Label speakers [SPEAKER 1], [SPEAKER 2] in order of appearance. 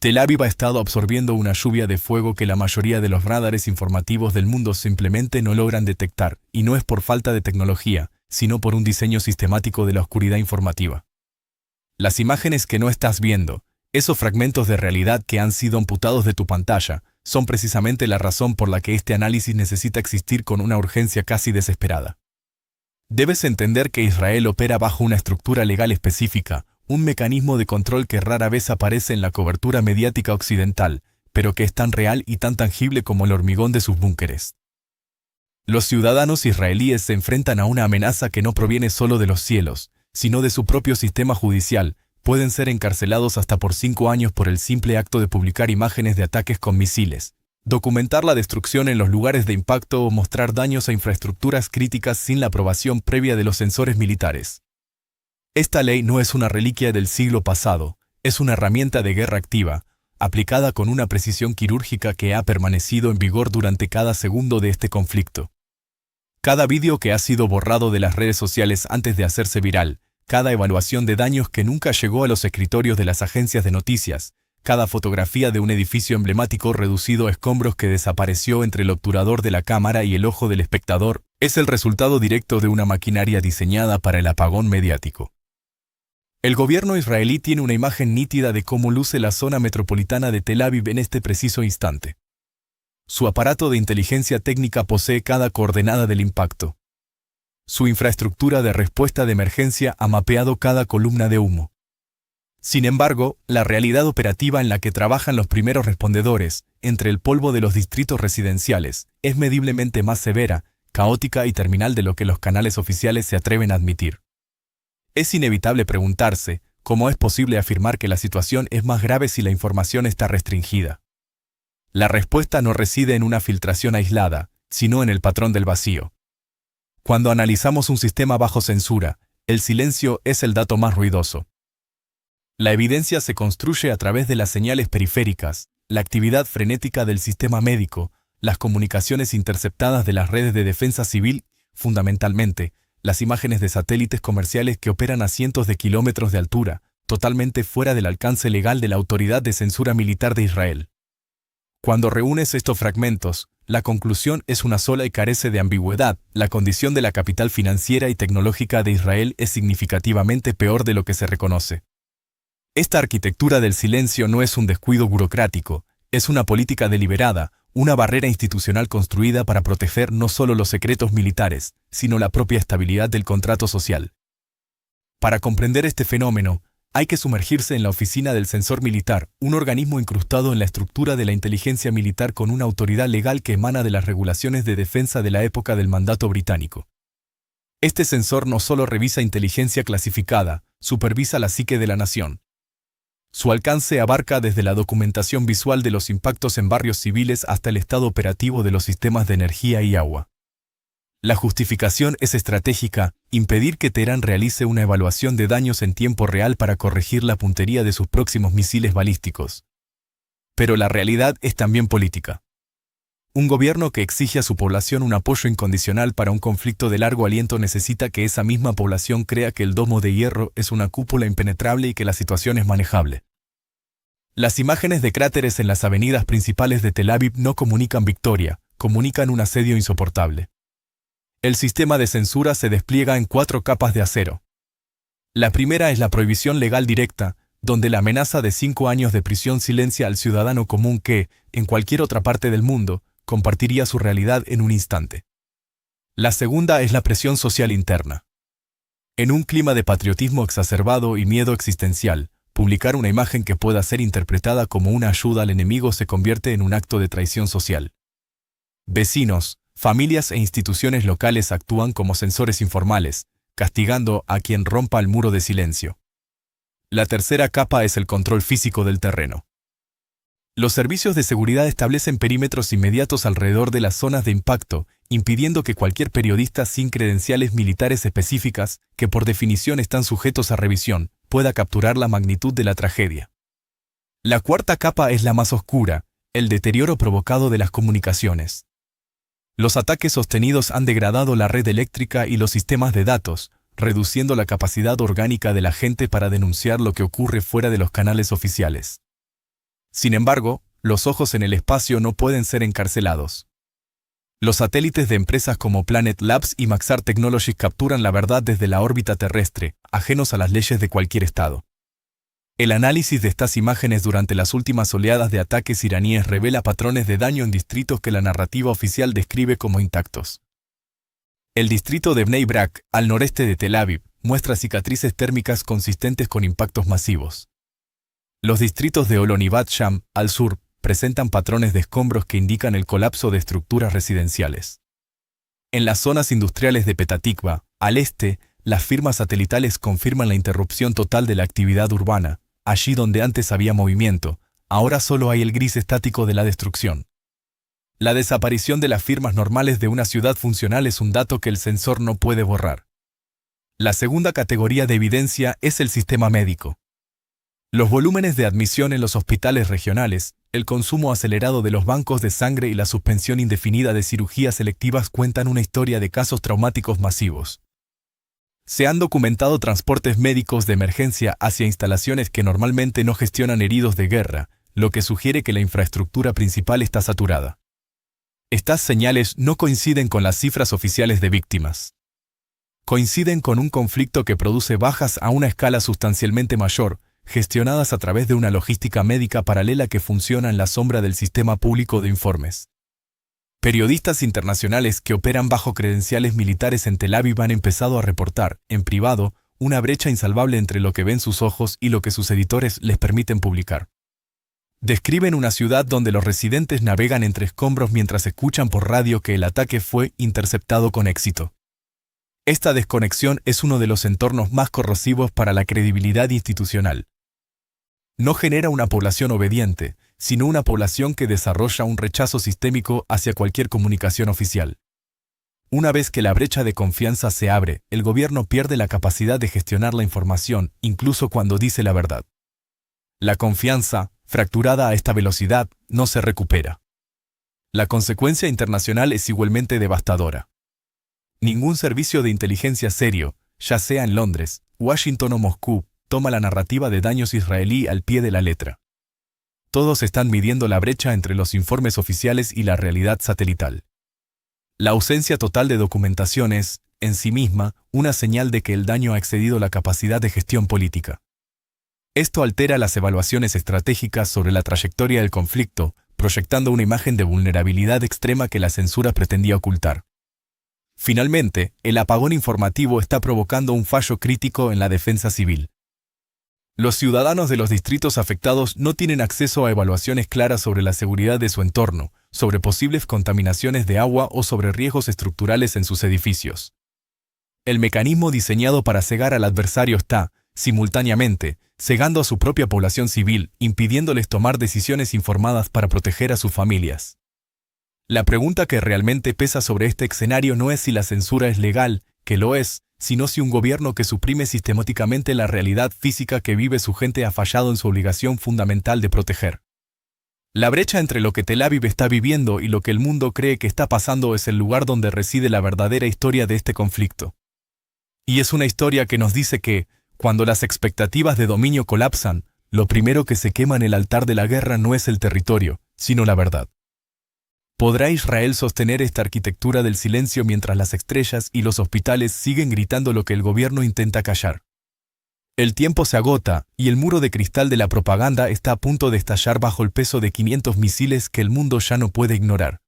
[SPEAKER 1] Tel Aviv ha estado absorbiendo una lluvia de fuego que la mayoría de los radares informativos del mundo simplemente no logran detectar, y no es por falta de tecnología, sino por un diseño sistemático de la oscuridad informativa. Las imágenes que no estás viendo, esos fragmentos de realidad que han sido amputados de tu pantalla, son precisamente la razón por la que este análisis necesita existir con una urgencia casi desesperada. Debes entender que Israel opera bajo una estructura legal específica, un mecanismo de control que rara vez aparece en la cobertura mediática occidental, pero que es tan real y tan tangible como el hormigón de sus búnkeres. Los ciudadanos israelíes se enfrentan a una amenaza que no proviene solo de los cielos, sino de su propio sistema judicial. Pueden ser encarcelados hasta por 5 años por el simple acto de publicar imágenes de ataques con misiles, documentar la destrucción en los lugares de impacto o mostrar daños a infraestructuras críticas sin la aprobación previa de los sensores militares. Esta ley no es una reliquia del siglo pasado, es una herramienta de guerra activa, aplicada con una precisión quirúrgica que ha permanecido en vigor durante cada segundo de este conflicto. Cada vídeo que ha sido borrado de las redes sociales antes de hacerse viral, cada evaluación de daños que nunca llegó a los escritorios de las agencias de noticias, cada fotografía de un edificio emblemático reducido a escombros que desapareció entre el obturador de la cámara y el ojo del espectador, es el resultado directo de una maquinaria diseñada para el apagón mediático. El gobierno israelí tiene una imagen nítida de cómo luce la zona metropolitana de Tel Aviv en este preciso instante. Su aparato de inteligencia técnica posee cada coordenada del impacto. Su infraestructura de respuesta de emergencia ha mapeado cada columna de humo. Sin embargo, la realidad operativa en la que trabajan los primeros respondedores, entre el polvo de los distritos residenciales, es mediblemente más severa, caótica y terminal de lo que los canales oficiales se atreven a admitir. Es inevitable preguntarse cómo es posible afirmar que la situación es más grave si la información está restringida. La respuesta no reside en una filtración aislada, sino en el patrón del vacío. Cuando analizamos un sistema bajo censura, el silencio es el dato más ruidoso. La evidencia se construye a través de las señales periféricas, la actividad frenética del sistema médico, las comunicaciones interceptadas de las redes de defensa civil, fundamentalmente, las imágenes de satélites comerciales que operan a cientos de kilómetros de altura, totalmente fuera del alcance legal de la Autoridad de Censura Militar de Israel. Cuando reúnes estos fragmentos, la conclusión es una sola y carece de ambigüedad: la condición de la capital financiera y tecnológica de Israel es significativamente peor de lo que se reconoce. Esta arquitectura del silencio no es un descuido burocrático, es una política deliberada, una barrera institucional construida para proteger no solo los secretos militares, sino la propia estabilidad del contrato social. Para comprender este fenómeno, hay que sumergirse en la oficina del censor militar, un organismo incrustado en la estructura de la inteligencia militar con una autoridad legal que emana de las regulaciones de defensa de la época del mandato británico. Este censor no solo revisa inteligencia clasificada, supervisa la psique de la nación. Su alcance abarca desde la documentación visual de los impactos en barrios civiles hasta el estado operativo de los sistemas de energía y agua. La justificación es estratégica: impedir que Teherán realice una evaluación de daños en tiempo real para corregir la puntería de sus próximos misiles balísticos. Pero la realidad es también política. Un gobierno que exige a su población un apoyo incondicional para un conflicto de largo aliento necesita que esa misma población crea que el domo de hierro es una cúpula impenetrable y que la situación es manejable. Las imágenes de cráteres en las avenidas principales de Tel Aviv no comunican victoria, comunican un asedio insoportable. El sistema de censura se despliega en 4 capas de acero. La primera es la prohibición legal directa, donde la amenaza de 5 años de prisión silencia al ciudadano común que, en cualquier otra parte del mundo, compartiría su realidad en un instante. La segunda es la presión social interna. En un clima de patriotismo exacerbado y miedo existencial, publicar una imagen que pueda ser interpretada como una ayuda al enemigo se convierte en un acto de traición social. Vecinos, familias e instituciones locales actúan como censores informales, castigando a quien rompa el muro de silencio. La tercera capa es el control físico del terreno. Los servicios de seguridad establecen perímetros inmediatos alrededor de las zonas de impacto, impidiendo que cualquier periodista sin credenciales militares específicas, que por definición están sujetos a revisión, pueda capturar la magnitud de la tragedia. La cuarta capa es la más oscura: el deterioro provocado de las comunicaciones. Los ataques sostenidos han degradado la red eléctrica y los sistemas de datos, reduciendo la capacidad orgánica de la gente para denunciar lo que ocurre fuera de los canales oficiales. Sin embargo, los ojos en el espacio no pueden ser encarcelados. Los satélites de empresas como Planet Labs y Maxar Technologies capturan la verdad desde la órbita terrestre, ajenos a las leyes de cualquier estado. El análisis de estas imágenes durante las últimas oleadas de ataques iraníes revela patrones de daño en distritos que la narrativa oficial describe como intactos. El distrito de Bnei Brak, al noreste de Tel Aviv, muestra cicatrices térmicas consistentes con impactos masivos. Los distritos de Olon y Bat Sham, al sur, presentan patrones de escombros que indican el colapso de estructuras residenciales. En las zonas industriales de Petah Tikva, al este, las firmas satelitales confirman la interrupción total de la actividad urbana. Allí donde antes había movimiento, ahora solo hay el gris estático de la destrucción. La desaparición de las firmas normales de una ciudad funcional es un dato que el sensor no puede borrar. La segunda categoría de evidencia es el sistema médico. Los volúmenes de admisión en los hospitales regionales, el consumo acelerado de los bancos de sangre y la suspensión indefinida de cirugías selectivas cuentan una historia de casos traumáticos masivos. Se han documentado transportes médicos de emergencia hacia instalaciones que normalmente no gestionan heridos de guerra, lo que sugiere que la infraestructura principal está saturada. Estas señales no coinciden con las cifras oficiales de víctimas. Coinciden con un conflicto que produce bajas a una escala sustancialmente mayor, gestionadas a través de una logística médica paralela que funciona en la sombra del sistema público de informes. Periodistas internacionales que operan bajo credenciales militares en Tel Aviv han empezado a reportar, en privado, una brecha insalvable entre lo que ven sus ojos y lo que sus editores les permiten publicar. Describen una ciudad donde los residentes navegan entre escombros mientras escuchan por radio que el ataque fue interceptado con éxito. Esta desconexión es uno de los entornos más corrosivos para la credibilidad institucional. No genera una población obediente, sino una población que desarrolla un rechazo sistémico hacia cualquier comunicación oficial. Una vez que la brecha de confianza se abre, el gobierno pierde la capacidad de gestionar la información, incluso cuando dice la verdad. La confianza, fracturada a esta velocidad, no se recupera. La consecuencia internacional es igualmente devastadora. Ningún servicio de inteligencia serio, ya sea en Londres, Washington o Moscú, toma la narrativa de daños israelí al pie de la letra. Todos están midiendo la brecha entre los informes oficiales y la realidad satelital. La ausencia total de documentación es, en sí misma, una señal de que el daño ha excedido la capacidad de gestión política. Esto altera las evaluaciones estratégicas sobre la trayectoria del conflicto, proyectando una imagen de vulnerabilidad extrema que la censura pretendía ocultar. Finalmente, el apagón informativo está provocando un fallo crítico en la defensa civil. Los ciudadanos de los distritos afectados no tienen acceso a evaluaciones claras sobre la seguridad de su entorno, sobre posibles contaminaciones de agua o sobre riesgos estructurales en sus edificios. El mecanismo diseñado para cegar al adversario está, simultáneamente, cegando a su propia población civil, impidiéndoles tomar decisiones informadas para proteger a sus familias. La pregunta que realmente pesa sobre este escenario no es si la censura es legal, que lo es, sino si un gobierno que suprime sistemáticamente la realidad física que vive su gente ha fallado en su obligación fundamental de proteger. La brecha entre lo que Tel Aviv está viviendo y lo que el mundo cree que está pasando es el lugar donde reside la verdadera historia de este conflicto. Y es una historia que nos dice que, cuando las expectativas de dominio colapsan, lo primero que se quema en el altar de la guerra no es el territorio, sino la verdad. ¿Podrá Israel sostener esta arquitectura del silencio mientras las estrellas y los hospitales siguen gritando lo que el gobierno intenta callar? El tiempo se agota y el muro de cristal de la propaganda está a punto de estallar bajo el peso de 500 misiles que el mundo ya no puede ignorar.